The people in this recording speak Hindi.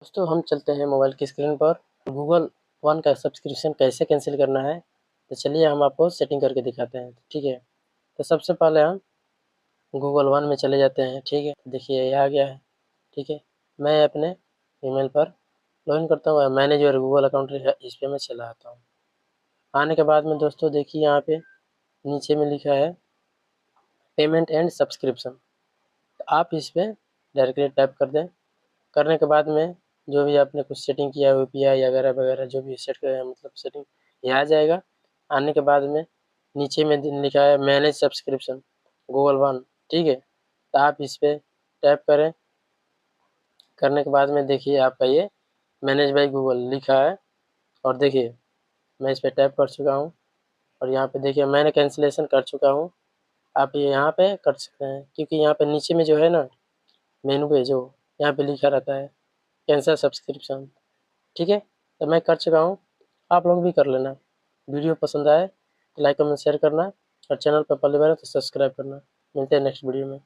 दोस्तों हम चलते हैं मोबाइल की स्क्रीन पर। गूगल वन का सब्सक्रिप्शन कैसे कैंसिल करना है, तो चलिए हम आपको सेटिंग करके दिखाते हैं। ठीक है, तो सबसे पहले हम गूगल वन में चले जाते हैं। ठीक है, देखिए ये आ गया है। ठीक है, मैं अपने ईमेल पर लॉगिन करता हूँ, मैनेज योर गूगल अकाउंट इस पर मैं चला आता हूँ। आने के बाद में दोस्तों देखिए यहाँ पे नीचे में लिखा है पेमेंट एंड सब्सक्रिप्शन, तो आप इस पर डायरेक्टली टैप कर दें। करने के बाद में जो भी आपने कुछ सेटिंग किया है यूपीआई वगैरह वगैरह जो भी सेट कर मतलब सेटिंग ये आ जाएगा। आने के बाद में नीचे में लिखा है मैनेज सब्सक्रिप्शन गूगल वन। ठीक है, तो आप इस पर टैप करें। करने के बाद में देखिए आपका ये मैनेज बाय गूगल लिखा है, और देखिए मैं इस पर टैप कर चुका हूँ, और यहाँ पे देखिए मैंने कैंसिलेशन कर चुका हूँ। आप ये यहाँ पे कर सकते हैं, क्योंकि यहाँ पे नीचे में जो है ना मेनू पे जो यहाँ पे लिखा रहता है कैंसिल सब्सक्रिप्शन। ठीक है, तो मैं कर चुका हूँ, आप लोग भी कर लेना। वीडियो पसंद आए तो लाइक कमेंट शेयर करना, और चैनल पर पहली बार है तो सब्सक्राइब करना। मिलते हैं नेक्स्ट वीडियो में।